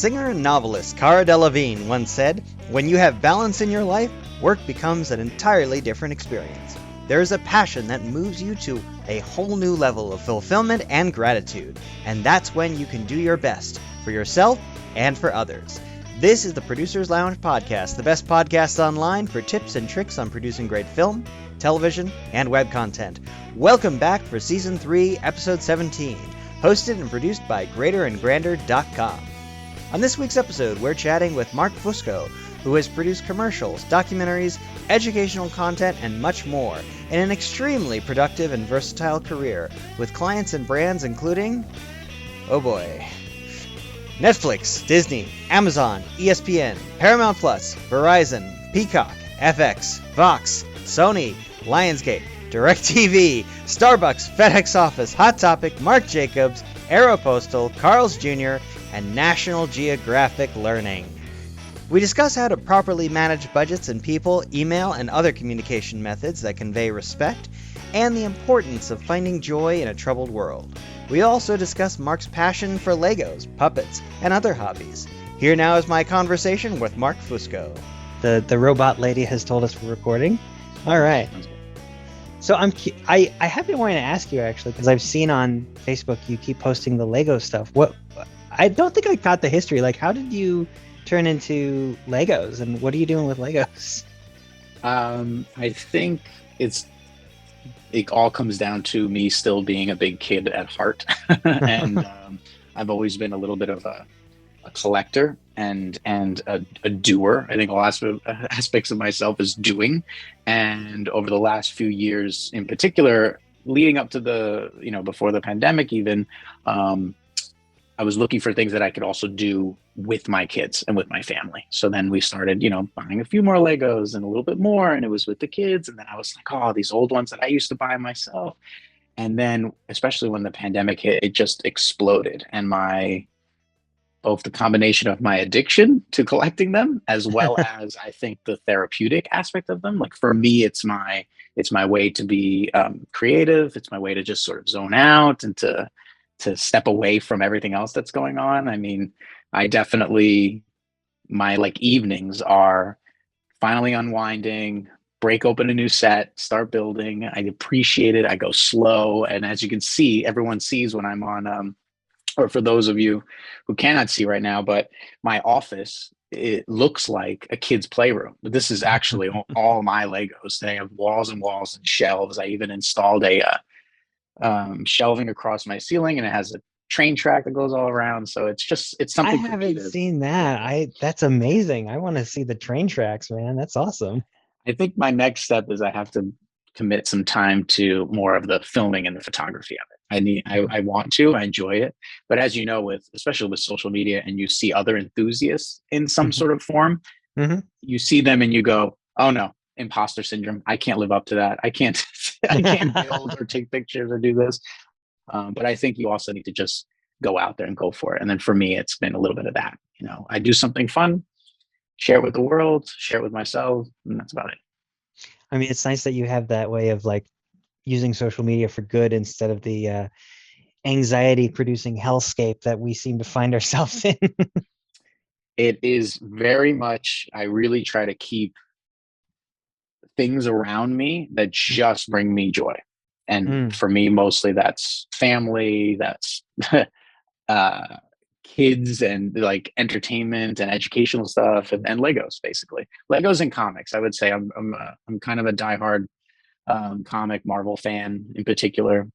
Singer and novelist Cara Delevingne once said, "When you have balance in your life, work becomes an entirely different experience. There is a passion that moves you to a whole new level of fulfillment and gratitude, and that's when you can do your best for yourself and for others." This is the Producers Lounge Podcast, the best podcast online for tips and tricks on producing great film, television, and web content. Welcome back for Season 3, Episode 17, hosted and produced by GreaterAndGrander.com. On this week's episode, we're chatting with Marc Fusco, who has produced commercials, documentaries, educational content, and much more in an extremely productive and versatile career with clients and brands including, oh boy, Netflix, Disney, Amazon, ESPN, Paramount Plus, Verizon, Peacock, FX, Vox, Sony, Lionsgate, DirecTV, Starbucks, FedEx Office, Hot Topic, Marc Jacobs, Aeropostal, Carl's Jr., and National Geographic Learning. We discuss how to properly manage budgets and people, email, and other communication methods that convey respect, and the importance of finding joy in a troubled world. We also discuss Marc's passion for Legos, puppets, and other hobbies. Here now is my conversation with Marc Fusco. The robot lady has told us we're recording. All right. So I have been wanting to ask you actually, because I've seen on Facebook you keep posting the Lego stuff. I don't think I caught the history. Like, how did you turn into Legos, and what are you doing with Legos? I think it all comes down to me still being a big kid at heart, and I've always been a little bit of a collector and a doer. I think all aspects of myself is doing, and over the last few years, in particular, leading up to before the pandemic, even. I was looking for things that I could also do with my kids and with my family. So then we started, buying a few more Legos and a little bit more, and it was with the kids. And then I was like, oh, these old ones that I used to buy myself. And then, especially when the pandemic hit, it just exploded. And both the combination of my addiction to collecting them, as well as I think the therapeutic aspect of them. Like for me, it's my way to be creative. It's my way to just sort of zone out and to step away from everything else that's going on. I mean, I definitely, my evenings are finally unwinding, break open a new set, start building. I appreciate it. I go slow. And as you can see, everyone sees when I'm on, or for those of you who cannot see right now, but my office, it looks like a kid's playroom. But this is actually all my Legos. They have walls and walls and shelves. I even installed a shelving across my ceiling, and it has a train track that goes all around. So it's something. I haven't seen that. That's amazing. I want to see the train tracks, man. That's awesome. I think my next step is I have to commit some time to more of the filming and the photography of it. I want to, I enjoy it. But as you know, especially with social media, and you see other enthusiasts in some sort of form, you see them and you go, oh no, imposter syndrome. I can't live up to that. I can't build or take pictures or do this. But I think you also need to just go out there and go for it. And then for me, it's been a little bit of that. I do something fun, share it with the world, share it with myself, and that's about it. I mean, it's nice that you have that way of using social media for good instead of the anxiety producing hellscape that we seem to find ourselves in. It is very much, I really try to keep things around me that just bring me joy. And for me, mostly that's family, that's kids, and entertainment and educational stuff, and Legos, basically. Legos and comics. I would say I'm kind of a diehard comic Marvel fan in particular.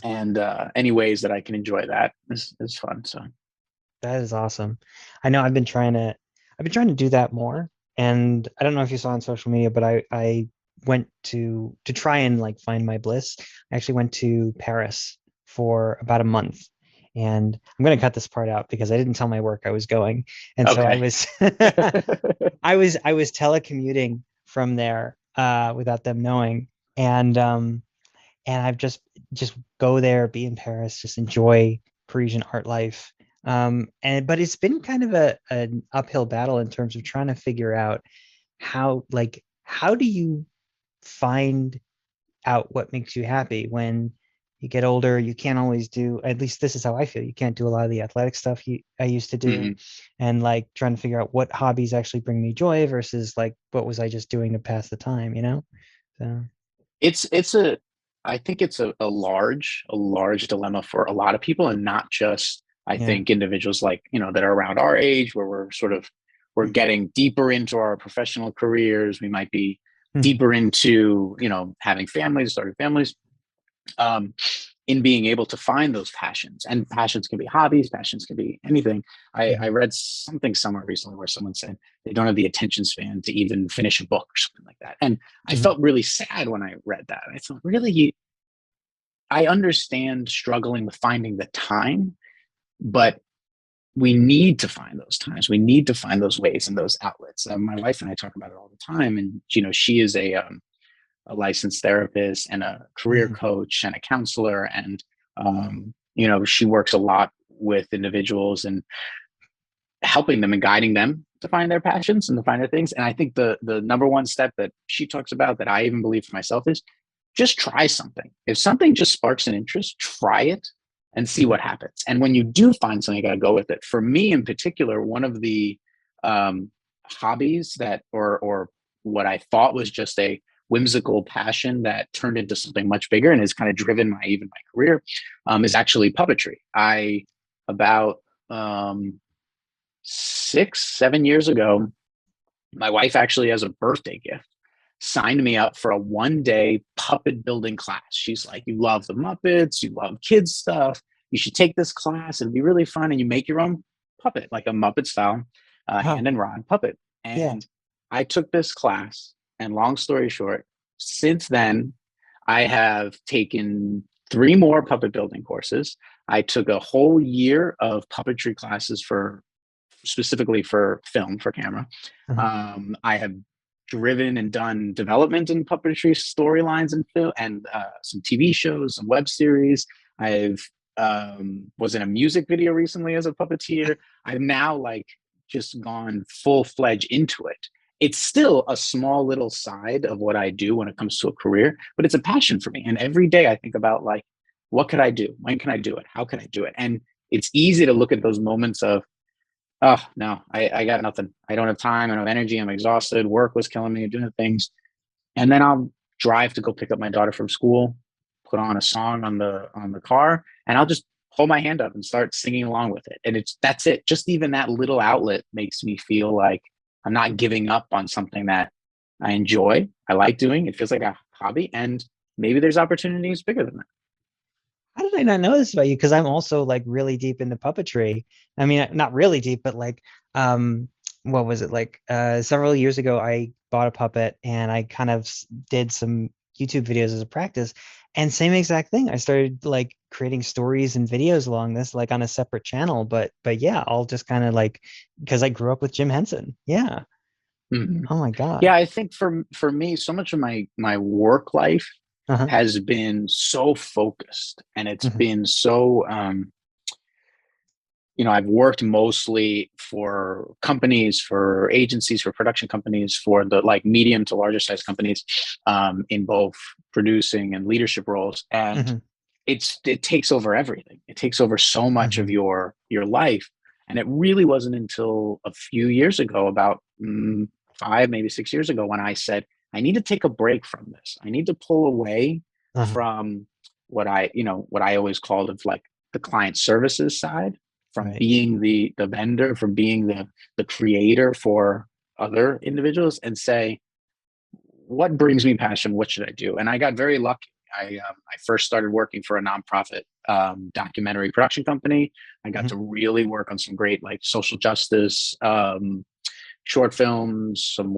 And any ways that I can enjoy that is fun. So that is awesome. I know I've been trying to do that more. And I don't know if you saw on social media, but I went to try and find my bliss. I actually went to Paris for about a month, and I'm going to cut this part out because I didn't tell my work I was going. And so I was, I was telecommuting from there without them knowing. And I've just go there, be in Paris, just enjoy Parisian art life. But it's been kind of an uphill battle in terms of trying to figure out how do you find out what makes you happy when you get older, you can't always do, at least this is how I feel, you can't do a lot of the athletic stuff I used to do. Hmm. And like trying to figure out what hobbies actually bring me joy versus like what was I just doing to pass the time, you know? So It's a I think it's a large dilemma for a lot of people, and not just, I yeah. think, individuals like, that are around our age, where we're Mhm. getting deeper into our professional careers. We might be Mhm. deeper into, having families, starting families, um, in being able to find those passions. And passions can be hobbies, passions can be anything. I Mhm. read something somewhere recently where someone said they don't have the attention span to even finish a book or something like that. And I Mhm. felt really sad when I read that. I thought, really, I understand struggling with finding the time, but we need to find those times. We need to find those ways and those outlets. My wife and I talk about it all the time. And, she is a licensed therapist and a career Mhm. coach and a counselor. And, she works a lot with individuals and helping them and guiding them to find their passions and to find their things. And I think the number one step that she talks about, that I even believe for myself, is just try something. If something just sparks an interest, try it and see Mhm. what happens. And when you do find something, you got to go with it. For me in particular, one of the um, hobbies that, or what I thought was just a whimsical passion that turned into something much bigger and has kind of driven my career, is actually puppetry. I about um, 6, 7 years ago, my wife actually, as a birthday gift, signed me up for a 1 day puppet building class. She's like, "You love the Muppets, you love kids stuff. You should take this class. It'd be really fun. And you make your own puppet, like a Muppet style, Wow. hand and rod puppet." Yeah. And I took this class. And long story short, since then, I have taken 3 more puppet building courses. I took a whole year of puppetry classes for specifically for film, for camera. Uh-huh. I have driven and done development in puppetry storylines and film, and some TV shows, some web series. I've was in a music video recently as a puppeteer. I've now like just gone full fledged into it. It's still a small little side of what I do when it comes to a career, but it's a passion for me. And every day I think about, like, what could I do? When can I do it? How can I do it? And it's easy to look at those moments of, oh no, I got nothing. I don't have time. I don't have energy. I'm exhausted. Work was killing me, doing things. And then I'll drive to go pick up my daughter from school, put on a song on the car, and I'll just hold my hand up and start singing along with it. And that's it. Just even that little outlet makes me feel like I'm not giving up on something that I enjoy. I like doing. It feels like a hobby, and maybe there's opportunities bigger than that. How did I not know this about you? Because I'm also like really deep into puppetry. I mean, not really deep, but like, what was it like? Several years ago, I bought a puppet and I kind of did some YouTube videos as a practice. And same exact thing. I started like creating stories and videos along this, like on a separate channel. But yeah, all just kind of like because I grew up with Jim Henson. Yeah. Mhm. Oh my God. Yeah, I think for me, so much of my work life Uh-huh. has been so focused, and it's Mhm. been so, I've worked mostly for companies, for agencies, for production companies, for the like medium to larger size companies, in both producing and leadership roles. And Mhm. it takes over everything. It takes over so much of Mhm. your life. And it really wasn't until a few years ago, about 5, maybe 6 years ago, when I said, I need to take a break from this. I need to pull away Uh-huh. from what I always called of like the client services side, from Right. being the vendor, from being the creator for other individuals, and say, what brings me passion? What should I do? And I got very lucky. I first started working for a nonprofit documentary production company. I got Mhm. to really work on some great like social justice short films, some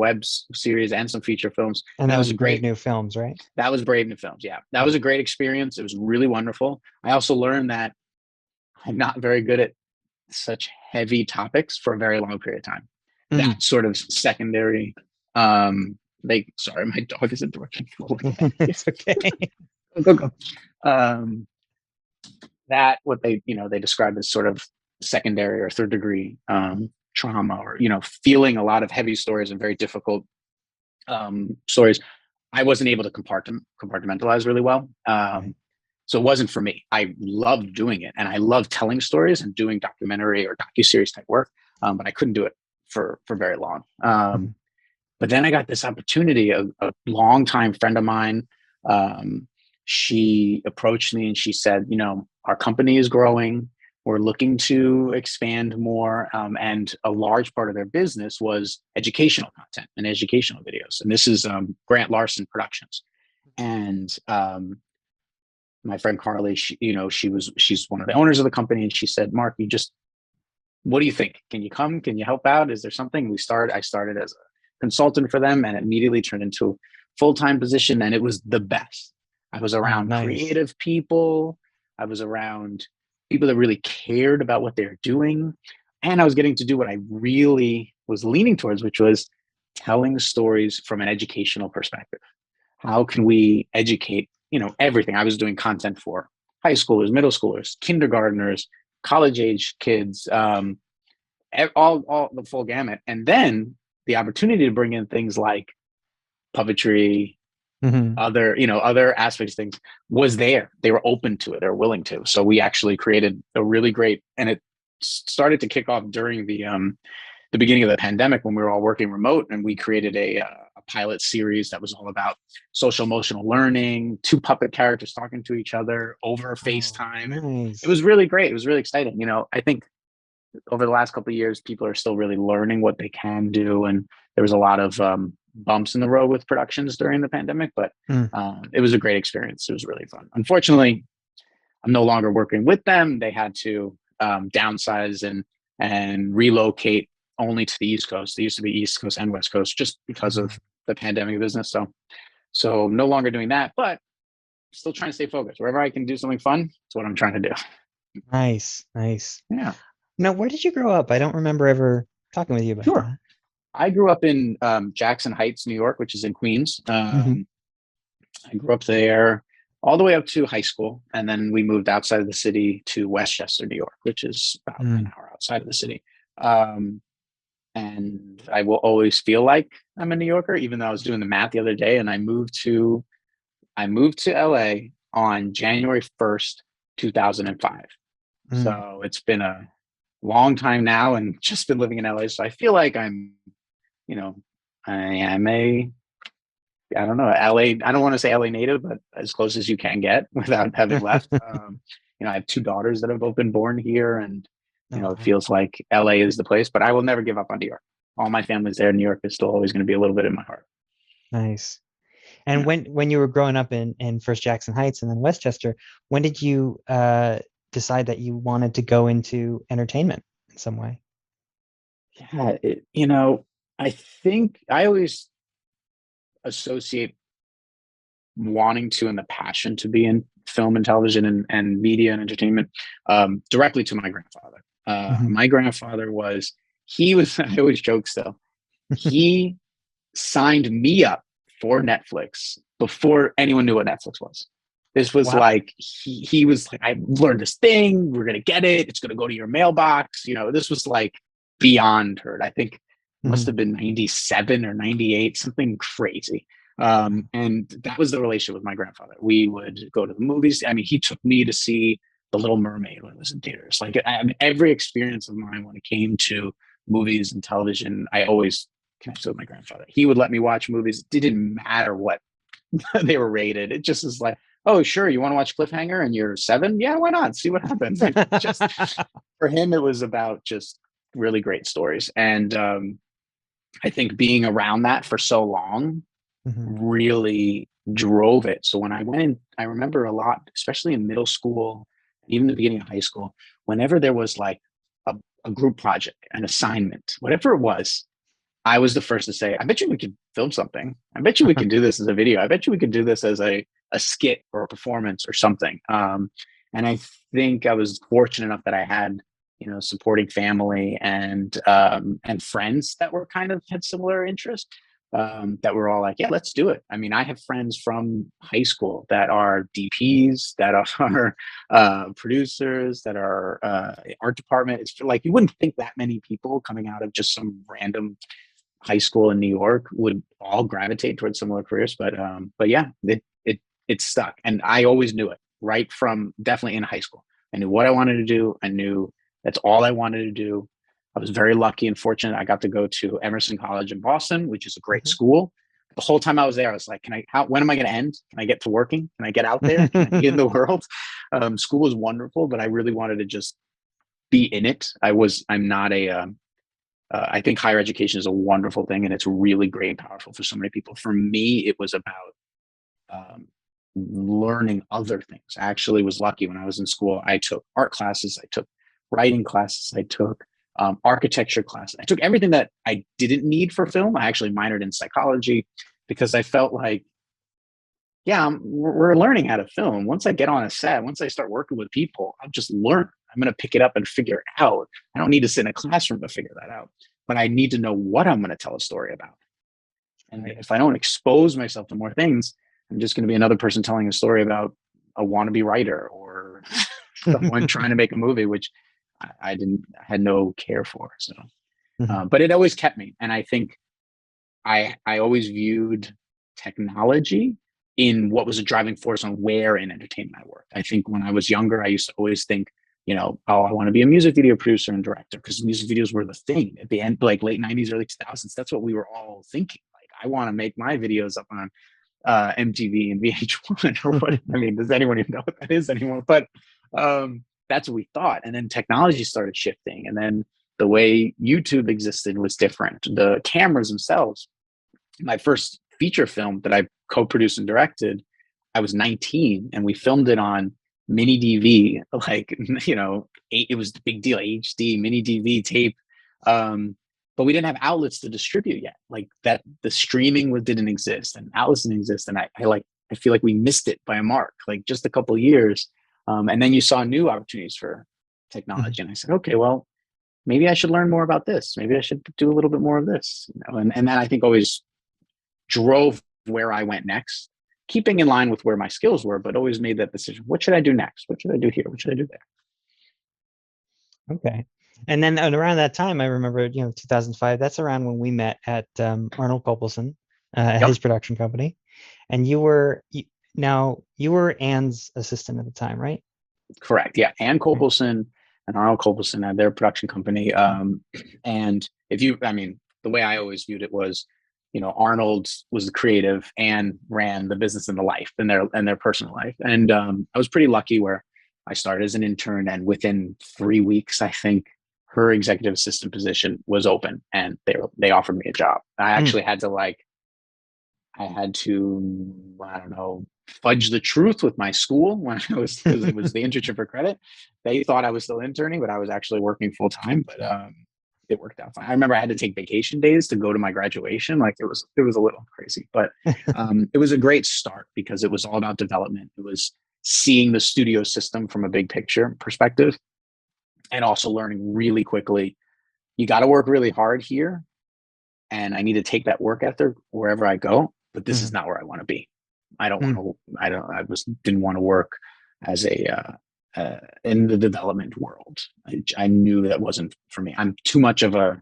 series, and some feature films. And And that that was was a Brave great. New Films, right? That was Brave New Films. Yeah, that Yeah. was a great experience. It was really wonderful. I also learned that I'm not very good at such heavy topics for a very long period of time. Mhm. That sort of secondary. Sorry, my dog is interrupting. It's okay. Go, go. Um, that what they describe as sort of secondary or third degree trauma, or feeling a lot of heavy stories and very difficult stories. I wasn't able to compartmentalize really well. Right. So it wasn't for me. I loved doing it, and I loved telling stories and doing documentary or docuseries type work, but I couldn't do it for very long. Mhm. But then I got this opportunity. A longtime friend of mine, she approached me and she said, our company is growing. We're looking to expand more. And a large part of their business was educational content and educational videos. And this is Grant Larson Productions. And my friend Carly, she's one of the owners of the company. And she said, Mark, what do you think? Can you come? Can you help out? Is there something? I started as a consultant for them and immediately turned into a full-time position. And it was the best. I was Oh, around nice. creative people. I was around people that really cared about what they're doing. And I was getting to do what I really was leaning towards, which was telling stories from an educational perspective. How can we educate, everything? I was doing content for high schoolers, middle schoolers, kindergartners, college age kids, all the full gamut. And then the opportunity to bring in things like puppetry, Hmm. other aspects of things was there. They were open to it. They were willing to. So we actually created a really great, and it started to kick off during the beginning of the pandemic when we were all working remote, and we created a pilot series that was all about social emotional learning, two puppet characters talking to each other over Oh, FaceTime. And it nice. was really great. It was really exciting. I think over the last couple of years, people are still really learning what they can do. And there was a lot of bumps in the road with productions during the pandemic, but Mm. it was a great experience. It was really fun. Unfortunately, I'm no longer working with them. They had to downsize and relocate only to the East Coast. They used to be East Coast and West Coast just because of the pandemic business. So no longer doing that, but still trying to stay focused. Wherever I can do something fun, that's what I'm trying to do. Nice, nice. Yeah, Now, where did you grow up? I don't remember ever talking with you about sure. that. I grew up in Jackson Heights, New York, which is in Queens. Hmm. I grew up there all the way up to high school. And then we moved outside of the city to Westchester, New York, which is about an Mm. hour outside of the city. Um, and I will always feel like I'm a New Yorker, even though I was doing the math the other day, and I moved to LA on January 1st, 2005. Mm. So it's been a long time now and just been living in LA. So I feel like you know, I am I don't know, LA, I don't want to say LA native, but as close as you can get without having left. I have two daughters that have both been born here, and Oh, it wow. feels like LA is the place, but I will never give up on New York. All my family's there. New York is still always going to be a little bit in my heart. Nice. And Yeah. when you were growing up in first Jackson Heights and then Westchester, when did you decide that you wanted to go into entertainment in some way? Yeah. I think I always associate wanting to and the passion to be in film and television and media and entertainment directly to my grandfather. Hmm. My grandfather he was, I always joke still, he signed me up for Netflix before anyone knew what Netflix was. This was Wow. like, he was like, I learned this thing, we're going to get it. It's going to go to your mailbox. This was like beyond heard. I think it must Hmm. have been 97 or 98, something crazy. And that was the relationship with my grandfather. We would go to the movies. I mean, he took me to see The Little Mermaid when it was in theaters. Like, every experience of mine when it came to movies and television, I always connected with my grandfather. He would let me watch movies. It didn't matter what they were rated. It just was like, oh, sure, you want to watch Cliffhanger and you're 7? Yeah, why not? See what happens. Like, just for him, it was about just really great stories. And I think being around that for so long Hmm. really drove it. So when I went in, I remember a lot, especially in middle school, even the beginning of high school, whenever there was like a group project, an assignment, whatever it was, I was the first to say, I bet you we could film something. I bet you we can do this as a video. I bet you we could do this as a skit or a performance or something. And I think I was fortunate enough that I had, supporting family and friends that were kind of had similar interests, that were all like, yeah, let's do it. I mean, I have friends from high school that are DPs, that are producers, that are art department. It's like, you wouldn't think that many people coming out of just some random high school in New York would all gravitate towards similar careers. But yeah, it stuck, and I always knew it. right from definitely in high school. I knew what I wanted to do. I knew that's all I wanted to do. I was very lucky and fortunate. I got to go to Emerson College in Boston, which is a great school. The whole time I was there, I was like, when am I going to end? Can I get to working? Can I get out there? Can I be in the world? School was wonderful, but I really wanted to just be in it. I'm not I think higher education is a wonderful thing, and it's really great and powerful for so many people. For me, it was about learning other things. I actually was lucky when I was in school. I took art classes, I took writing classes, I took architecture classes. I took everything that I didn't need for film. I actually minored in psychology because I felt like, we're learning how to film. Once I get on a set, once I start working with people, I'll just learn. I'm going to pick it up and figure it out. I don't need to sit in a classroom to figure that out, but I need to know what I'm going to tell a story about. And if I don't expose myself to more things, I'm just going to be another person telling a story about a wannabe writer or someone trying to make a movie, which I had no care for. So, but it always kept me. And I think I always viewed technology in what was a driving force on where in entertainment I worked. I think when I was younger, I used to always think, I want to be a music video producer and director, because music videos were the thing at the end, like late 90s, early 2000s. That's what we were all thinking. Like, I want to make my videos up on MTV and VH1 or what. I mean, does anyone even know what that is anymore? But that's what we thought. And then technology started shifting. And then the way YouTube existed was different. The cameras themselves. My first feature film that I co-produced and directed, I was 19, and we filmed it on mini DV, like, it was the big deal, HD, mini DV tape. But we didn't have outlets to distribute yet. Like that, the streaming didn't exist, and outlets didn't exist. And I feel like we missed it by a mark, like just a couple of years. And then you saw new opportunities for technology. And I said, okay, well, maybe I should learn more about this. Maybe I should do a little bit more of this. And that, I think, always drove where I went next, keeping in line with where my skills were, but always made that decision. What should I do next? What should I do here? What should I do there? Okay. And then around that time, I remember, 2005, that's around when we met at Arnold Kopelson, at his production company. And you were Anne's assistant at the time, right? Correct. Yeah. Ann Kopelson and Arnold Kopelson had their production company. And the way I always viewed it was, Arnold was the creative and ran the business and the life and their personal life. And I was pretty lucky where I started as an intern, and within 3 weeks, I think, her executive assistant position was open, and they offered me a job. I actually had to I don't know, fudge the truth with my school when I was, because it was the internship for credit. They thought I was still interning, but I was actually working full time. But it worked out fine. I remember I had to take vacation days to go to my graduation. Like it was a little crazy, but it was a great start because it was all about development. It was seeing the studio system from a big picture perspective, and also learning really quickly, you got to work really hard here. And I need to take that work ethic wherever I go, but this is not where I want to be. Didn't want to work as in the development world. I knew that wasn't for me. I'm too much of I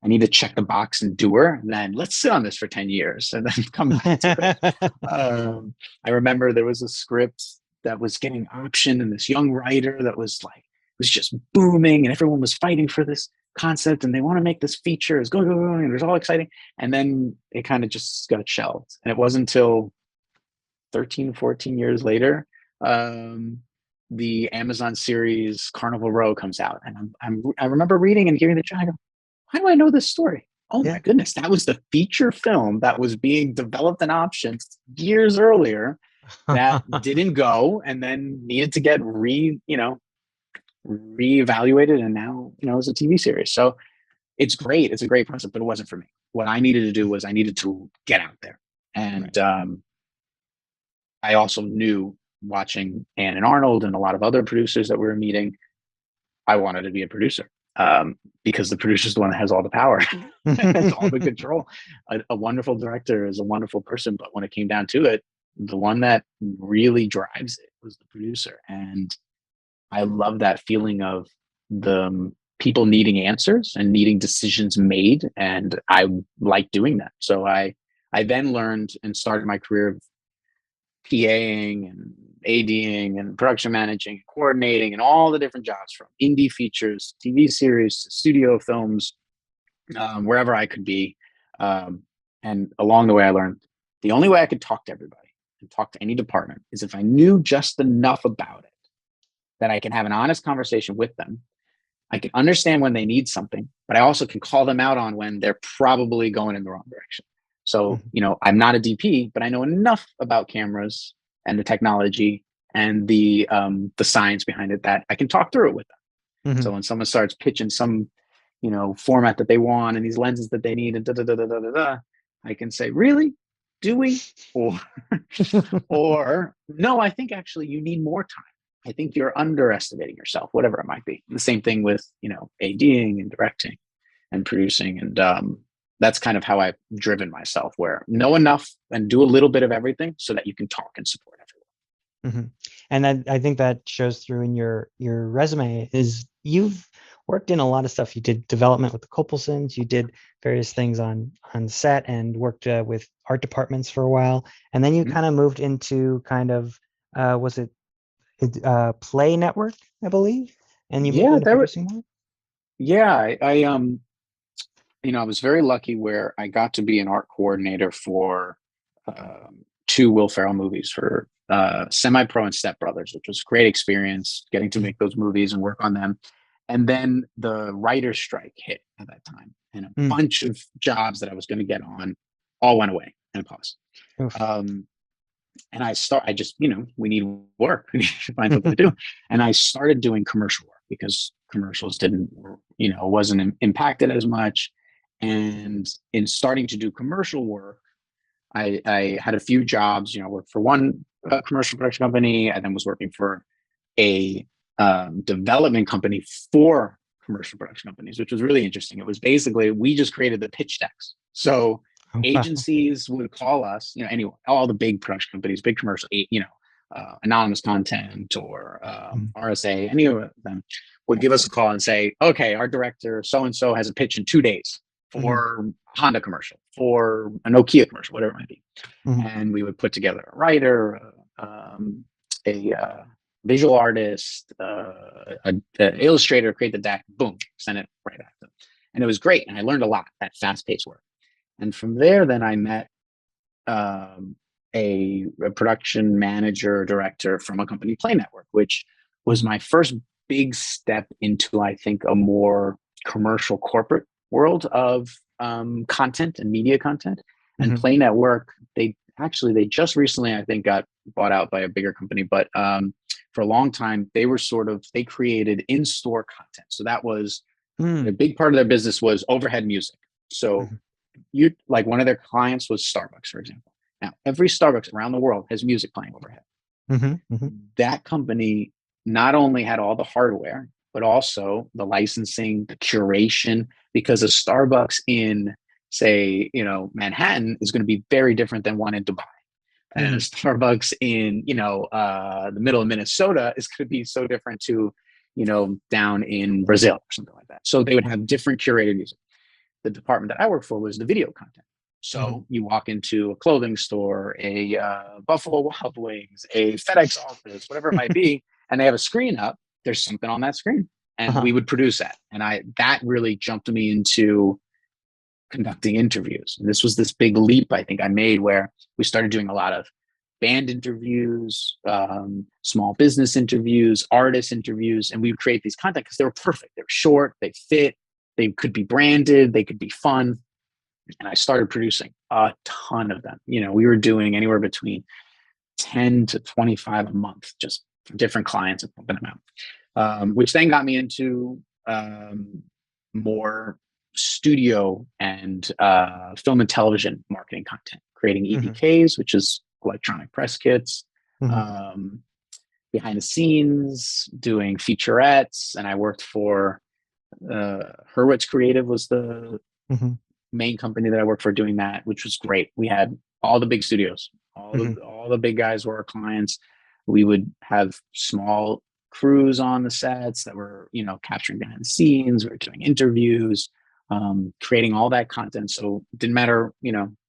need to check the box and doer, and then let's sit on this for 10 years and then come back to it. I remember there was a script that was getting optioned, and this young writer that was just booming, and everyone was fighting for this concept, and they want to make this feature. It's going, and it was all exciting. And then it kind of just got shelved. And it wasn't until 13, 14 years later, the Amazon series Carnival Row comes out. And I remember reading and hearing the trailer. I go, why do I know this story? Oh my goodness, that was the feature film that was being developed and optioned years earlier that didn't go, and then needed to get reevaluated, and now it's a TV series. So it's great. It's a great process, but it wasn't for me. What I needed to do was I needed to get out there. And I also knew, watching Ann and Arnold and a lot of other producers that we were meeting, I wanted to be a producer, because the producer is the one that has all the power, has all the control. A wonderful director is a wonderful person, but when it came down to it, the one that really drives it was the producer. And I love that feeling of the people needing answers and needing decisions made. And I like doing that. So I then learned and started my career of PAing ADing and production managing, coordinating, and all the different jobs from indie features, TV series, studio films, wherever I could be. And along the way, I learned the only way I could talk to everybody and talk to any department is if I knew just enough about it that I can have an honest conversation with them. I can understand when they need something, but I also can call them out on when they're probably going in the wrong direction. So, I'm not a DP, but I know enough about cameras and the technology and the science behind it that I can talk through it with them. So when someone starts pitching some, format that they want and these lenses that they need and I can say, really? Do we? Or no, I think actually you need more time. I think you're underestimating yourself, whatever it might be. The same thing with, ADing and directing and producing. And that's kind of how I've driven myself, where know enough and do a little bit of everything so that you can talk and support everyone. And I think that shows through in your resume is you've worked in a lot of stuff. You did development with the Copelsons, you did various things on set and worked with art departments for a while. And then you kind of moved into kind of, was it Play Network, I believe? And you moved into producing more? Yeah, I was very lucky where I got to be an art coordinator for 2 Will Ferrell movies for Semi-Pro and Step Brothers, which was a great experience getting to make those movies and work on them. And then the writer's strike hit at that time, and a bunch of jobs that I was going to get on all went away and paused. And I just, we need work. We need to find something to do. And I started doing commercial work because commercials wasn't impacted as much. And in starting to do commercial work, I had a few jobs, worked for one commercial production company. I then was working for a development company for commercial production companies, which was really interesting. It was basically, we just created the pitch decks. So agencies would call us, anyway, all the big production companies, big commercial, anonymous content or RSA, any of them would give us a call and say, okay, our director so-and-so has a pitch in 2 days for a Honda commercial, for a Nokia commercial, whatever it might be. And we would put together a writer, a visual artist, an illustrator, create the deck, boom, send it right back to them. And it was great. And I learned a lot, that fast-paced work. And from there, then I met a production manager, director from a company, Play Network, which was my first big step into, I think, a more commercial corporate world of content and media content. And Play Network, they just recently, I think, got bought out by a bigger company, but for a long time, they created in-store content. So that was a big part of their business was overhead music. So like one of their clients was Starbucks, for example. Now, every Starbucks around the world has music playing overhead. That company not only had all the hardware, but also the licensing, the curation, because a Starbucks in, say, Manhattan is going to be very different than one in Dubai. And a Starbucks in, the middle of Minnesota is going to be so different to, down in Brazil or something like that. So they would have different curated music. The department that I worked for was the video content. So you walk into a clothing store, a Buffalo Wild Wings, a FedEx office, whatever it might be, and they have a screen up. There's something on that screen, and we would produce that. And that really jumped me into conducting interviews. And this was this big leap I think I made, where we started doing a lot of band interviews, small business interviews, artist interviews, and we would create these content because they were perfect. They were short, they fit, they could be branded, they could be fun. And I started producing a ton of them. We were doing anywhere between 10 to 25 a month, just for different clients and pumping them out, which then got me into more studio and film and television marketing content, creating EPKs, which is electronic press kits, behind the scenes, doing featurettes. And I worked for Hurwitz Creative was the main company that I worked for doing that, which was great. We had all the big studios, all the big guys were our clients. We would have small crews on the sets that were, capturing behind the scenes. We were doing interviews, creating all that content. So it didn't matter,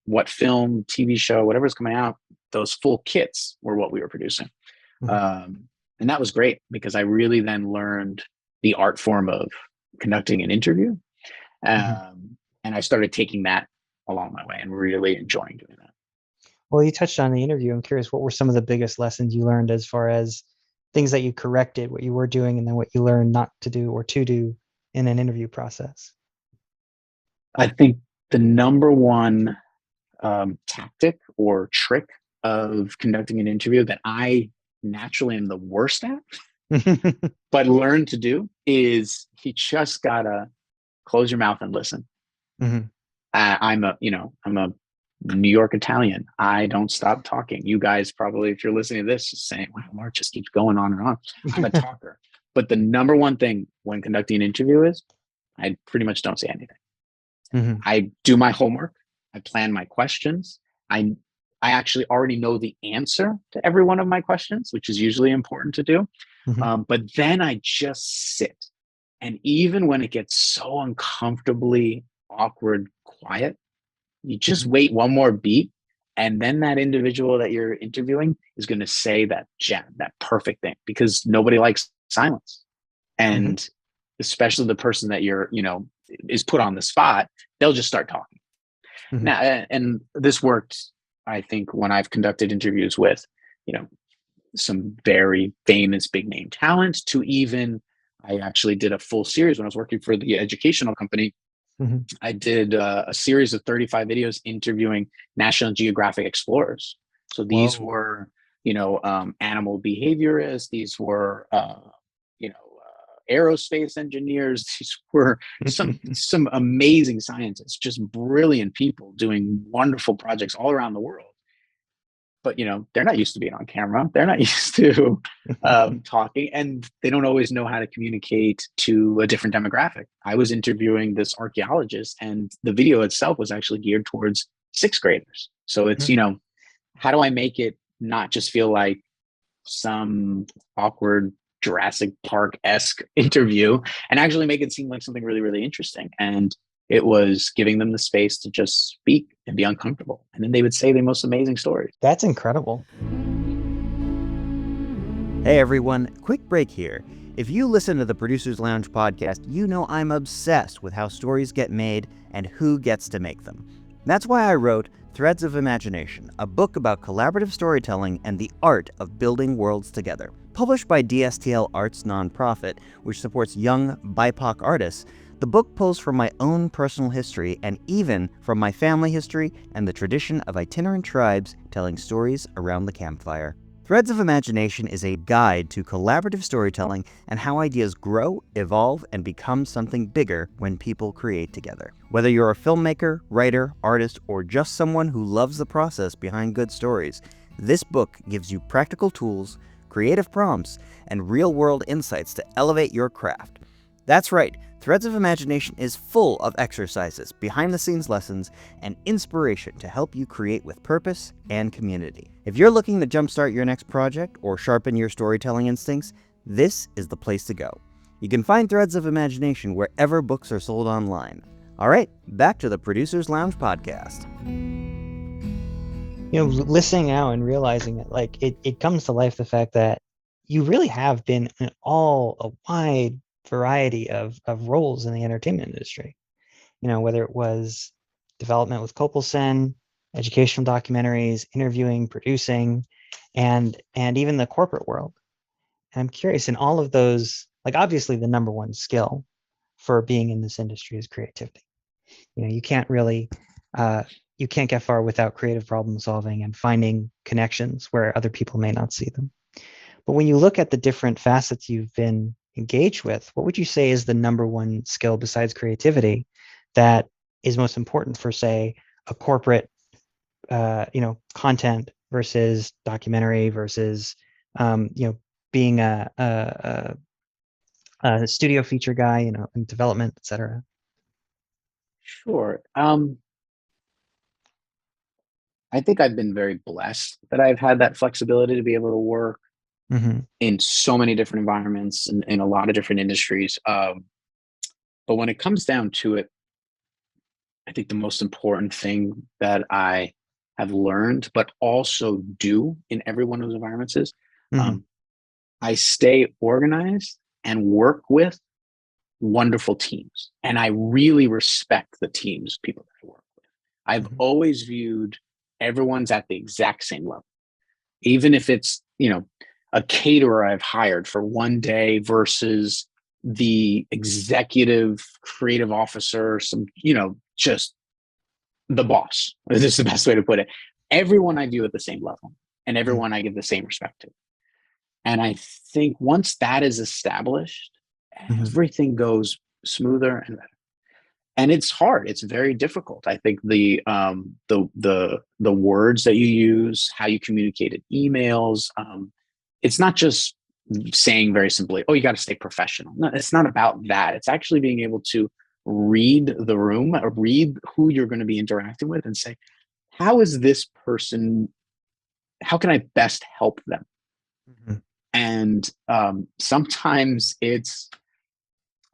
what film, TV show, whatever's coming out, those full kits were what we were producing. And that was great because I really then learned the art form of conducting an interview. And I started taking that along my way and really enjoying doing that. Well, you touched on the interview. I'm curious, what were some of the biggest lessons you learned as far as things that you corrected, what you were doing, and then what you learned not to do or to do in an interview process? I think the number one tactic or trick of conducting an interview that I naturally am the worst at, but learn to do is you just gotta close your mouth and listen. I'm a New York Italian. I don't stop talking. You guys probably, if you're listening to this, just saying, wow, Marc just keeps going on and on. I'm a talker. But the number one thing when conducting an interview is I pretty much don't say anything. I do my homework. I plan my questions. I actually already know the answer to every one of my questions, which is usually important to do. But then I just sit. And even when it gets so uncomfortably awkward, quiet, you just wait one more beat. And then that individual that you're interviewing is going to say that perfect thing, because nobody likes silence. And especially the person that is put on the spot, they'll just start talking. Now, and this worked, I think, when I've conducted interviews with, some very famous big name talent, to even, I actually did a full series when I was working for the educational company. I did a series of 35 videos interviewing National Geographic explorers. So these were, animal behaviorists. These were, aerospace engineers. These were some amazing scientists, just brilliant people doing wonderful projects all around the world. But they're not used to being on camera. They're not used to talking, and they don't always know how to communicate to a different demographic. I was interviewing this archaeologist, and the video itself was actually geared towards sixth graders. So it's how do I make it not just feel like some awkward Jurassic Park-esque interview, and actually make it seem like something really, really interesting. And it was giving them the space to just speak and be uncomfortable. And then they would say the most amazing stories. That's incredible. Hey everyone, quick break here. If you listen to the Producers Lounge podcast, you know I'm obsessed with how stories get made and who gets to make them. That's why I wrote Threads of Imagination, a book about collaborative storytelling and the art of building worlds together. Published by DSTL Arts nonprofit, which supports young BIPOC artists, the book pulls from my own personal history and even from my family history and the tradition of itinerant tribes telling stories around the campfire. Threads of Imagination is a guide to collaborative storytelling and how ideas grow, evolve, and become something bigger when people create together. Whether you're a filmmaker, writer, artist, or just someone who loves the process behind good stories, this book gives you practical tools, creative prompts, and real-world insights to elevate your craft. That's right, Threads of Imagination is full of exercises, behind-the-scenes lessons, and inspiration to help you create with purpose and community. If you're looking to jumpstart your next project or sharpen your storytelling instincts, this is the place to go. You can find Threads of Imagination wherever books are sold online. All right, back to the Producers Lounge podcast. Listening now and realizing it, like it comes to life, the fact that you really have been in a wide variety of roles in the entertainment industry. Whether it was development with Kopelson, educational documentaries, interviewing, producing, and even the corporate world. And I'm curious, in all of those, like obviously the number one skill for being in this industry is creativity. You can't really you can't get far without creative problem solving and finding connections where other people may not see them. But when you look at the different facets you've been engaged with, what would you say is the number one skill besides creativity that is most important for, say, a corporate, content versus documentary versus, being a studio feature guy, in development, et cetera? Sure. I think I've been very blessed that I've had that flexibility to be able to work in so many different environments and in a lot of different industries. But when it comes down to it, I think the most important thing that I have learned, but also do in every one of those environments, is Mhm. I stay organized and work with wonderful teams. And I really respect the teams, people that I work with. I've Mhm. always viewed everyone's at the exact same level, even if it's, a caterer I've hired for one day versus the executive creative officer, just the boss. This is the best way to put it. Everyone I view at the same level and Mhm. everyone I give the same respect to. And I think once that is established, Mhm. everything goes smoother and better. And it's hard. It's very difficult. I think the words that you use, how you communicate in emails, it's not just saying very simply, "Oh, you got to stay professional." No, it's not about that. It's actually being able to read the room or read who you're going to be interacting with and say, "How is this person? How can I best help them?" Mhm. And sometimes it's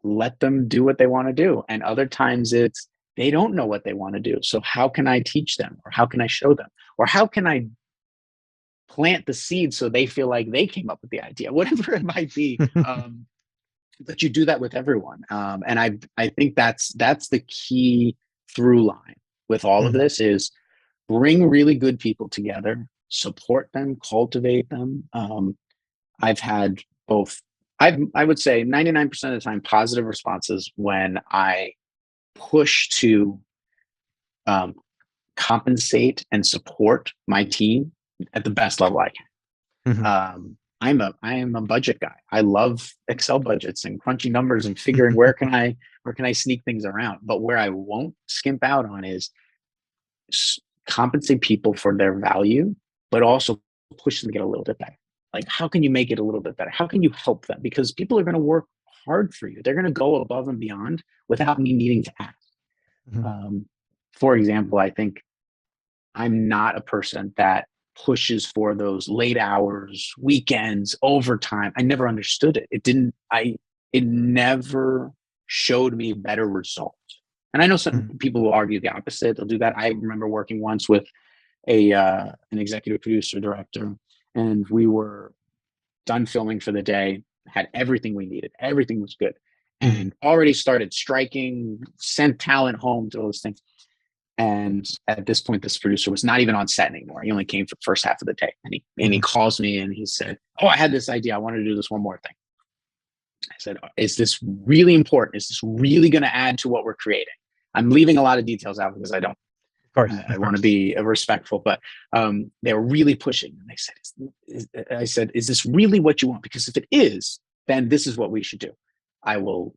let them do what they want to do. And other times it's they don't know what they want to do. So how can I teach them? Or how can I show them? Or how can I plant the seed so they feel like they came up with the idea? Whatever it might be. But you do that with everyone. And I think that's the key through line with all of Mhm. this is bring really good people together, support them, cultivate them. I've had both. I would say 99% of the time positive responses when I push to um, compensate and support my team at the best level I can. Mhm. I am a budget guy. I love Excel budgets and crunching numbers and figuring where can I sneak things around. But where I won't skimp out on is compensate people for their value, but also push them to get a little bit better. Like, how can you make it a little bit better? How can you help them? Because people are going to work hard for you. They're going to go above and beyond without me needing to ask. Mhm. Um, for example, I think I'm not a person that pushes for those late hours, weekends, overtime. I never understood it. It never showed me better results. And I know some Mhm. people will argue the opposite. They'll do that. I remember working once with an executive producer director, and we were done filming for the day, had everything we needed, everything was good, Mhm. and already started striking, sent talent home to those things. And at this point, this producer was not even on set anymore. He only came for the first half of the day. And he Mhm. calls me and he said, "Oh, I had this idea. I wanted to do this one more thing." I said, "Is this really important? Is this really going to add to what we're creating?" I'm leaving a lot of details out because Of course. I Of want to course. be respectful, but they were really pushing. And they said, I said, "Is this really what you want? Because if it is, then this is what we should do. I will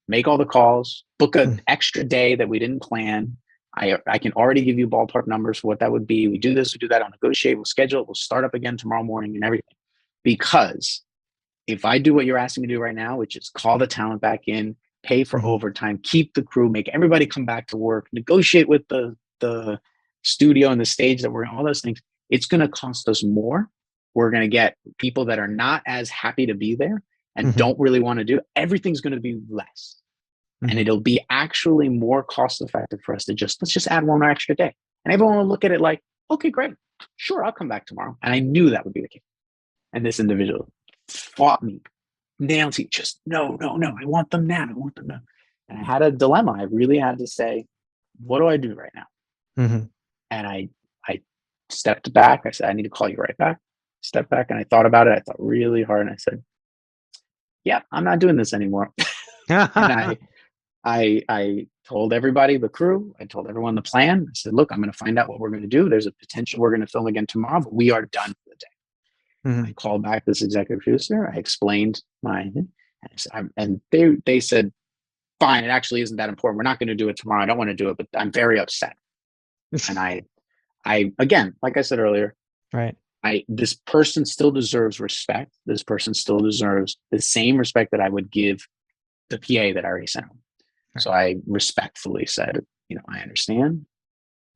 make all the calls, book an Mhm. extra day that we didn't plan. I can already give you ballpark numbers for what that would be. We do this, we do that, I'll negotiate, we'll schedule it, we'll start up again tomorrow morning and everything. Because if I do what you're asking me to do right now, which is call the talent back in, pay for Mhm. overtime, keep the crew, make everybody come back to work, negotiate with the studio and the stage that we're in, all those things, it's going to cost us more. We're going to get people that are not as happy to be there and Mhm. don't really want to do it. Everything's going to be less. And Mhm. it'll be actually more cost effective for us to let's just add one more extra day. And everyone will look at it like, okay, great. Sure, I'll come back tomorrow. And I knew that would be the case. And this individual fought me, nailed me, just no, no, no. I want them now. I want them now. And I had a dilemma. I really had to say, what do I do right now? Mhm. And I stepped back. I said, I need to call you right back. Stepped back and I thought about it. I thought really hard. And I said, yeah, I'm not doing this anymore. And I told everybody, the crew, I told everyone the plan. I said, look, I'm going to find out what we're going to do. There's a potential we're going to film again tomorrow, but we are done for the day. I Mhm. called back this executive producer. I explained and they said, fine, it actually isn't that important. We're not going to do it tomorrow. I don't want to do it, but I'm very upset. And I again, like I said earlier, Right. this person still deserves respect. This person still deserves the same respect that I would give the PA that I already sent home. Right. So I respectfully said, I understand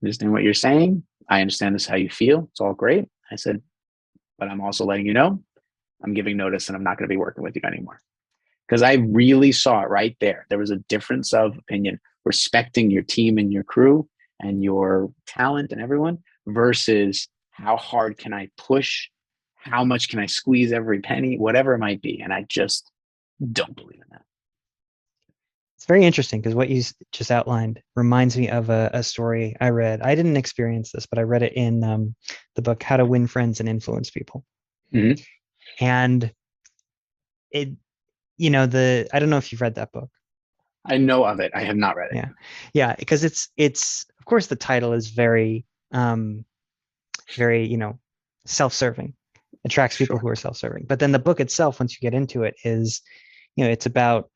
what you're saying. I understand this is how you feel. It's all great. I said, but I'm also letting you know I'm giving notice and I'm not going to be working with you anymore. Because I really saw it right there. There was a difference of opinion, respecting your team and your crew and your talent and everyone versus how hard can I push? how much can I squeeze every penny, whatever it might be. And I just don't believe in that. It's very interesting because what you just outlined reminds me of a story I read. I didn't experience this, but I read it in the book How to Win Friends and Influence People. Mm-hmm. And it, I don't know if you've read that book. I know of it. I have not read it. Yeah, because it's of course the title is very very self-serving, attracts people who are self-serving. But then the book itself, once you get into it, is it's about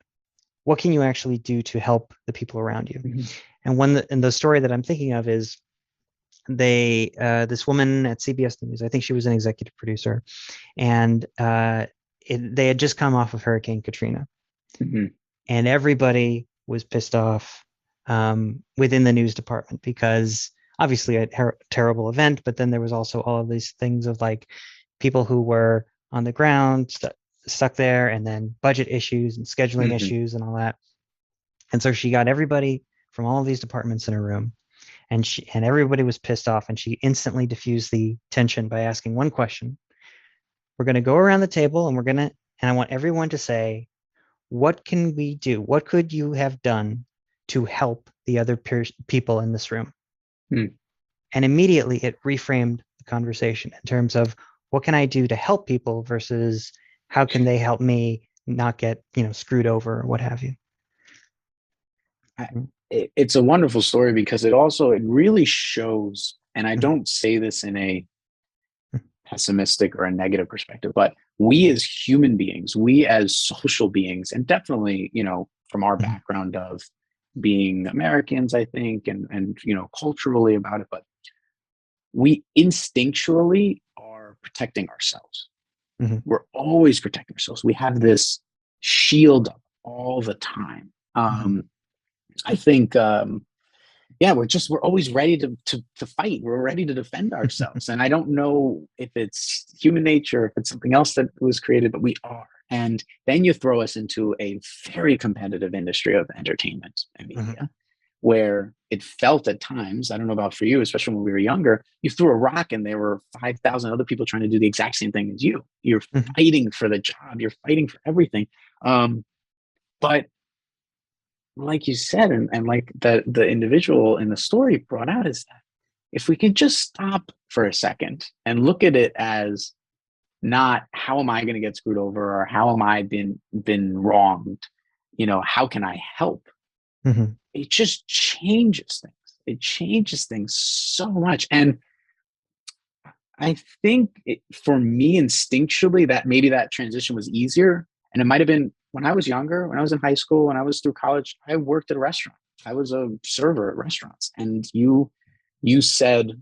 what can you actually do to help the people around you. Mm-hmm. And the story that I'm thinking of is this woman at CBS News, I think she was an executive producer, and they had just come off of Hurricane Katrina. Mm-hmm. And everybody was pissed off within the news department because obviously a terrible event, but then there was also all of these things of like people who were on the ground stuck there, and then budget issues and scheduling mm-hmm. issues and all that. And so she got everybody from all of these departments in a room, and everybody was pissed off, and she instantly diffused the tension by asking one question. We're going to go around the table and I want everyone to say, what can we do? What could you have done to help the other people in this room? And immediately it reframed the conversation in terms of what can I do to help people versus how can they help me not get screwed over or what have you. It's a wonderful story because it really shows, and I don't say this in a pessimistic or a negative perspective, but we as human beings, we as social beings, and definitely from our background of being Americans, I think, and culturally about it, but we instinctually are protecting ourselves. Mm-hmm. We're always protecting ourselves. We have this shield up all the time. I think, we're always ready to fight. We're ready to defend ourselves. And I don't know if it's human nature, if it's something else that was created, but we are. And then you throw us into a very competitive industry of entertainment and media, where it felt at times, I don't know about for you, especially when we were younger, you threw a rock and there were 5,000 other people trying to do the exact same thing as you. You're fighting for the job. You're fighting for everything. But like you said, and like the individual in the story brought out, is that if we could just stop for a second and look at it as not how am I going to get screwed over or how am I been wronged, how can I help? It just changes things. It changes things so much. And I think for me instinctually that maybe that transition was easier, and it might've been when I was younger, when I was in high school, when I was through college, I worked at a restaurant. I was a server at restaurants. And you said,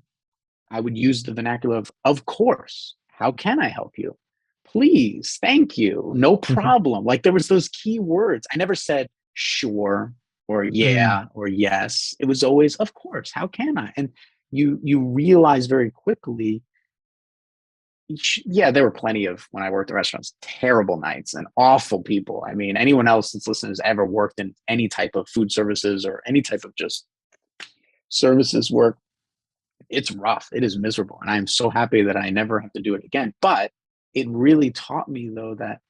I would use the vernacular of course, how can I help you? Please, thank you, no problem. Like there was those key words. I never said sure or yeah or yes. It was always, of course, how can I? And you realize very quickly, there were plenty of, when I worked at restaurants, terrible nights and awful people. I mean, anyone else that's listening has ever worked in any type of food services or any type of just services work, it's rough. It is miserable. And I'm so happy that I never have to do it again. But it really taught me though that,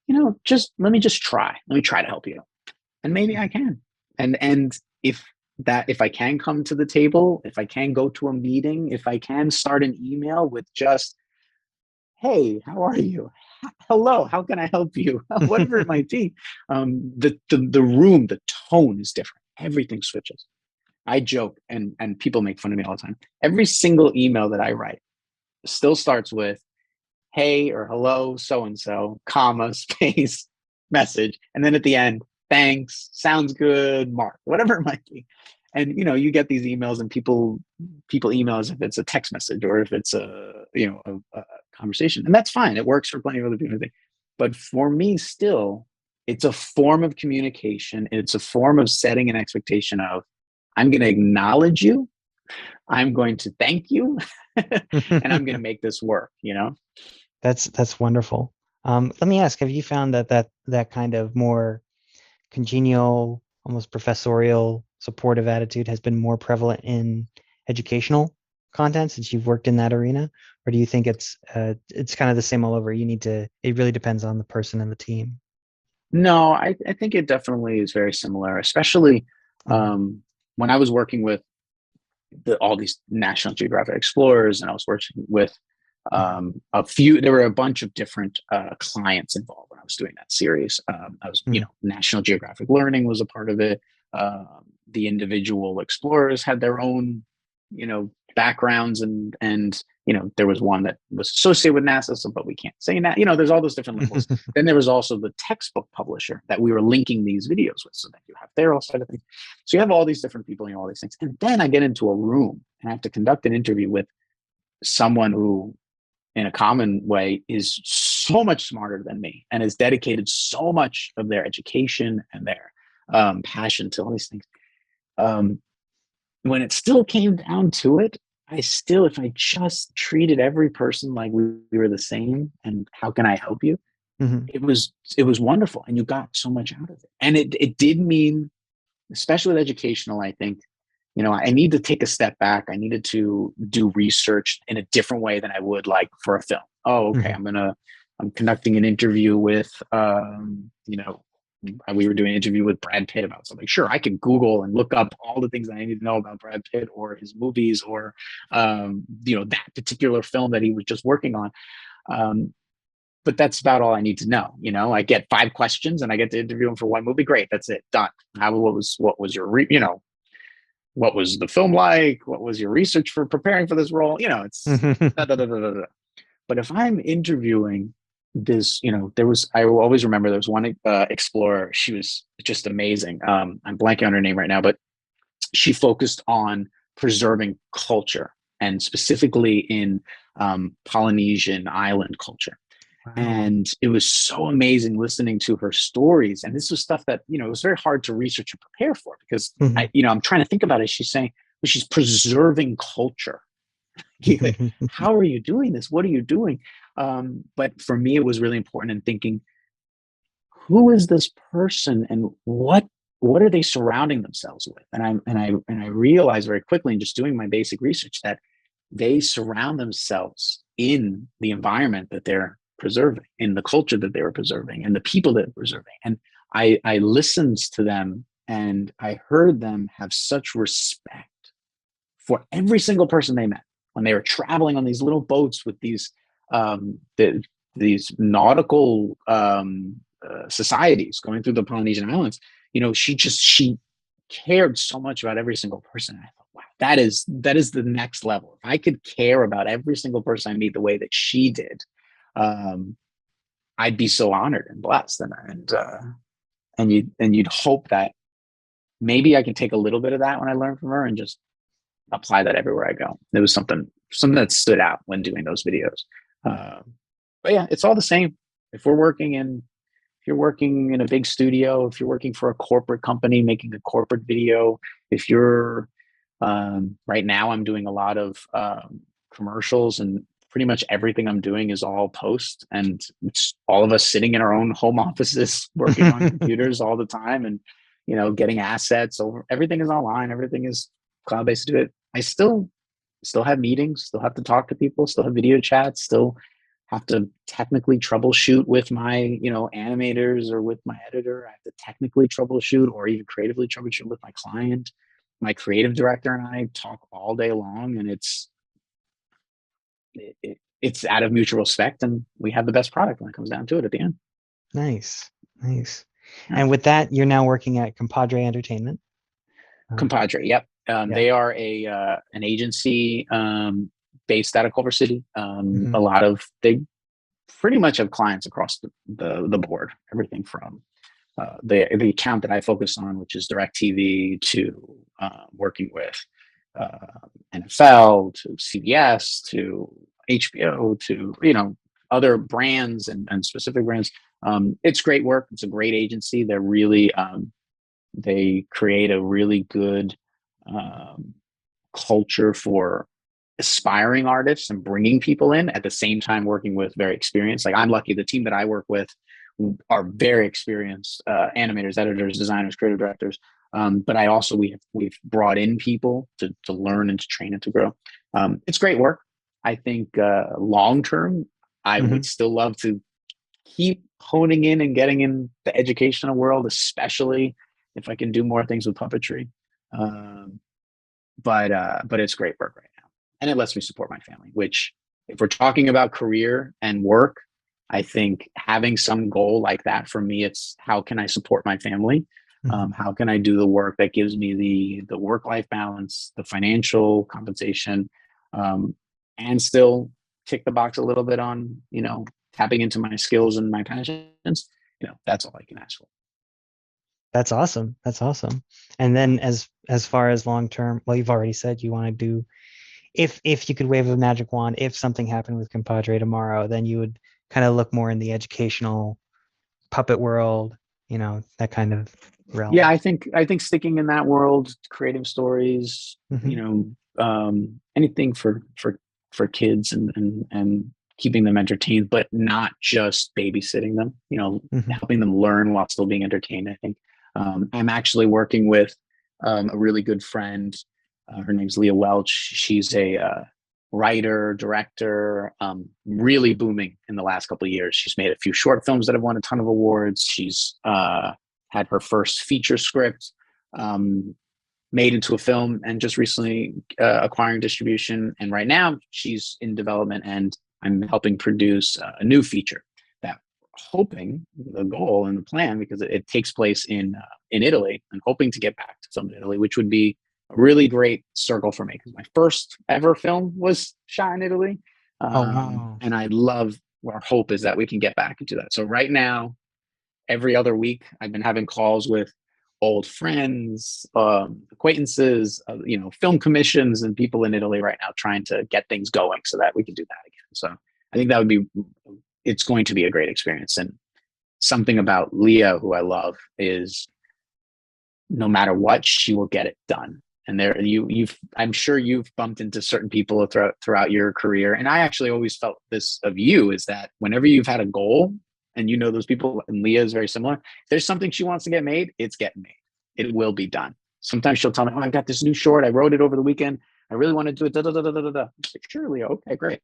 let me try. Let me try to help you. And maybe I can. And if I can come to the table, if I can go to a meeting, if I can start an email with just, hey, how are you? Hello, how can I help you? Whatever it might be. The room, the tone is different. Everything switches. I joke, and people make fun of me all the time. Every single email that I write still starts with, hey or hello, so-and-so, comma, space, message. And then at the end, thanks, sounds good, Mark, whatever it might be. And, you get these emails and people email as if it's a text message or if it's a conversation. And that's fine. It works for plenty of other people. But for me still, it's a form of communication. It's a form of setting an expectation of, I'm going to acknowledge you. I'm going to thank you. And I'm going to make this work, That's wonderful. Let me ask, have you found that kind of more congenial, almost professorial, supportive attitude has been more prevalent in educational content since you've worked in that arena? or do you think it's kind of the same all over? It really depends on the person and the team. No, I think it definitely is very similar, especially Mhm. when I was working with all these National Geographic explorers, and I was working with Mhm. there were a bunch of different clients involved when I was doing that series. I was, Mhm. National Geographic Learning was a part of it. The individual explorers had their own, backgrounds, and there was one that was associated with NASA, so, but we can't say that. There's all those different levels. Then there was also the textbook publisher that we were linking these videos with, so that you have their side of things. So you have all these different people, all these things, and then I get into a room and I have to conduct an interview with someone who, in a common way, is so much smarter than me and has dedicated so much of their education and their passion to all these things. Um, when it still came down to it, if I just treated every person like we were the same, and how can I help you? Mhm. It was wonderful, and you got so much out of it. And it did mean, especially with educational, I think, I need to take a step back. I needed to do research in a different way than I would, like, for a film. Oh, okay. Mhm. I'm conducting an interview with, we were doing an interview with Brad Pitt about something. Sure, I could Google and look up all the things that I need to know about Brad Pitt or his movies, or, that particular film that he was just working on. Um, but that's about all I need to know. I get 5 questions and I get to interview him for one movie. Great, that's it, done. What was your what was the film like? What was your research for preparing for this role? It's da, da, da, da, da, da. But if I'm interviewing this, I will always remember there was one explorer. She was just amazing. I'm blanking on her name right now, but she focused on preserving culture, and specifically in Polynesian island culture. Wow. And it was so amazing listening to her stories. And this was stuff that, it was very hard to research and prepare for, because Mhm. I'm trying to think about it. She's saying, well, she's preserving culture. Like, how are you doing this? What are you doing? But for me, it was really important in thinking, who is this person, and what are they surrounding themselves with? And I realized very quickly, in just doing my basic research, that they surround themselves in the environment that they're preserving, in the culture that they were preserving, and the people that they're preserving. And I listened to them, and I heard them have such respect for every single person they met when they were traveling on these little boats with these nautical societies going through the Polynesian islands. She cared so much about every single person. I thought, wow, that is the next level. If I could care about every single person I meet the way that she did, um, I'd be so honored and blessed. And you'd hope that maybe I can take a little bit of that when I learn from her and just apply that everywhere I go. It was something that stood out when doing those videos. But yeah, it's all the same. If you're working in a big studio, if you're working for a corporate company making a corporate video, if you're right now, I'm doing a lot of commercials, and pretty much everything I'm doing is all post, and it's all of us sitting in our own home offices working on computers all the time, and getting assets over. Everything is online. Everything is cloud based to do it. I still have meetings, still have to talk to people, still have video chats, still have to technically troubleshoot with my, animators, or with my editor. I have to technically troubleshoot, or even creatively troubleshoot with my client. My creative director and I talk all day long, and it's out of mutual respect, and we have the best product when it comes down to it at the end. Nice, nice. Yeah. And with that, you're now working at Compadre Entertainment. Compadre, yep. Yeah. They are an agency based out of Culver City. Mhm. A lot of They pretty much have clients across the board. Everything from the account that I focus on, which is DirecTV, to working with uh, NFL, to CBS, to HBO, to other brands, and specific brands. It's great work. It's a great agency. They create a really good um, culture for aspiring artists and bringing people in, at the same time working with very experienced. Like, I'm lucky, the team that I work with are very experienced animators, editors, designers, creative directors. But I also we've brought in people to learn and to train and to grow. It's great work. I think long term, I would still love to keep honing in and getting in the educational world, especially if I can do more things with puppetry. But it's great work right now, and it lets me support my family. Which, if we're talking about career and work, I think having some goal like that for me, it's how can I support my family? How can I do the work that gives me the work-life balance, the financial compensation, and still tick the box a little bit on, tapping into my skills and my passions. That's all I can ask for. That's awesome. That's awesome. And then as far as long term, well, you've already said you want to do, if you could wave a magic wand, if something happened with Compadre tomorrow, then you would kind of look more in the educational puppet world, that kind of realm. Yeah, I think sticking in that world, creating stories, anything for kids and keeping them entertained, but not just babysitting them, helping them learn while still being entertained. I think I'm actually working with a really good friend. Her name's Leah Welch. She's a writer, director, really booming in the last couple of years. She's made a few short films that have won a ton of awards. She's had her first feature script made into a film, and just recently acquiring distribution. And right now she's in development, and I'm helping produce a new feature that, hoping, the goal and the plan, because it takes place in Italy, and hoping to get back to film in Italy, which would be a really great circle for me, because my first ever film was shot in Italy. Wow. And our hope is that we can get back into that. So right now, every other week, I've been having calls with old friends, acquaintances, film commissions, and people in Italy right now, trying to get things going so that we can do that again. So I think it's going to be a great experience. And something about Leah, who I love, is no matter what, she will get it done. And I'm sure you've bumped into certain people throughout your career. And I actually always felt this of you, is that whenever you've had a goal, and those people, and Leah is very similar, if there's something she wants to get made, it's getting made. It will be done. Sometimes she'll tell me, I got this new short. I wrote it over the weekend. I really want to do it. Da, da, da, da, da, da. Sure, Leah. Okay, great.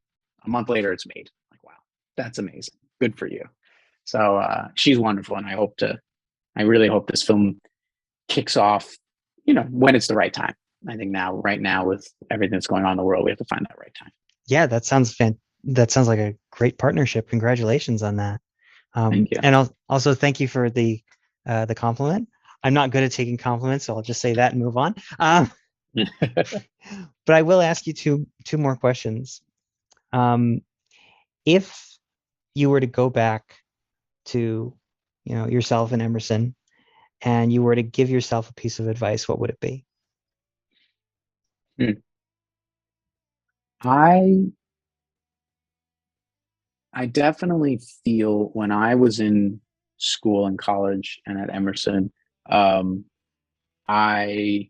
A month later, it's made. Like, wow, that's amazing. Good for you. So she's wonderful. And I really hope this film kicks off, when it's the right time. I think right now, with everything that's going on in the world, we have to find that right time. Yeah, that sounds like a great partnership. Congratulations on that. Thank you. And also thank you for the compliment. I'm not good at taking compliments, so I'll just say that and move on. But I will ask you two more questions. If you were to go back to, yourself and Emerson, and you were to give yourself a piece of advice, what would it be? I definitely feel, when I was in school and college and at Emerson, I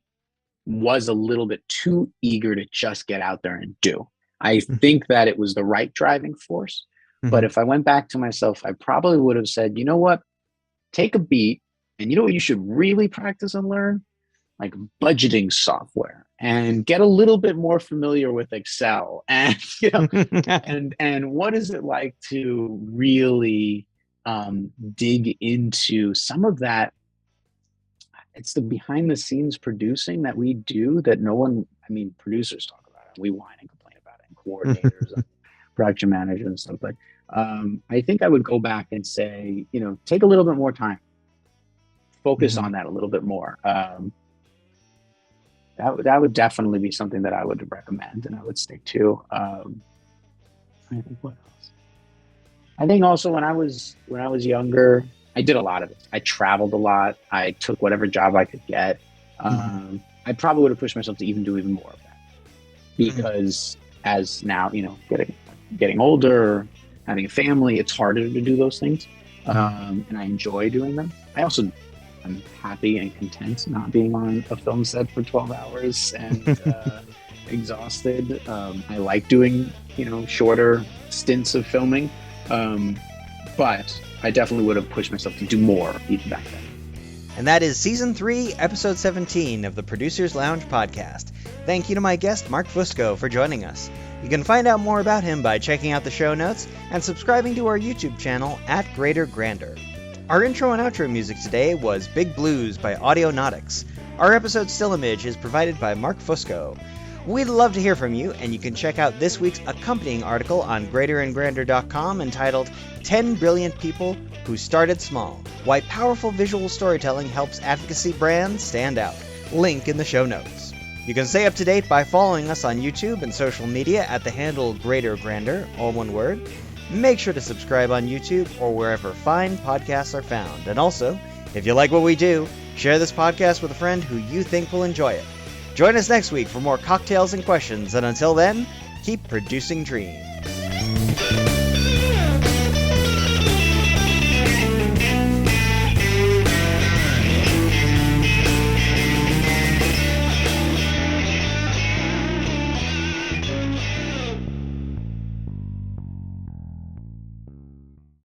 was a little bit too eager to just get out there and do. I think that it was the right driving force. But if I went back to myself, I probably would have said, you know what, take a beat. And you know what you should really practice and learn? Like budgeting software, and get a little bit more familiar with Excel, and and what is it like to really dig into some of that. It's the behind the scenes producing that we do that producers talk about it. We whine and complain about it, and coordinators and production managers and stuff. But I think I would go back and say, take a little bit more time, focus on that a little bit more. That would definitely be something that I would recommend and I would stick to. I think what else? I think also when I was younger, I did a lot of it. I traveled a lot. I took whatever job I could get. I probably would have pushed myself to do even more of that, because as now, getting older, having a family, it's harder to do those things. And I enjoy doing them. I'm happy and content not being on a film set for 12 hours and exhausted. I like doing, shorter stints of filming. But I definitely would have pushed myself to do more even back then. And that is Season 3, Episode 17 of the Producers Lounge podcast. Thank you to my guest, Marc Fusco, for joining us. You can find out more about him by checking out the show notes and subscribing to our YouTube channel at Greater Grander. Our intro and outro music today was Big Blues by Audionautics. Our episode still image is provided by Marc Fusco. We'd love to hear from you, and you can check out this week's accompanying article on greaterandgrander.com entitled 10 Brilliant People Who Started Small, Why Powerful Visual Storytelling Helps Advocacy Brands Stand Out. Link in the show notes. You can stay up to date by following us on YouTube and social media at the handle Greater Grander, all one word. Make sure to subscribe on YouTube or wherever fine podcasts are found. And also, if you like what we do, share this podcast with a friend who you think will enjoy it. Join us next week for more cocktails and questions, and until then, keep producing dreams.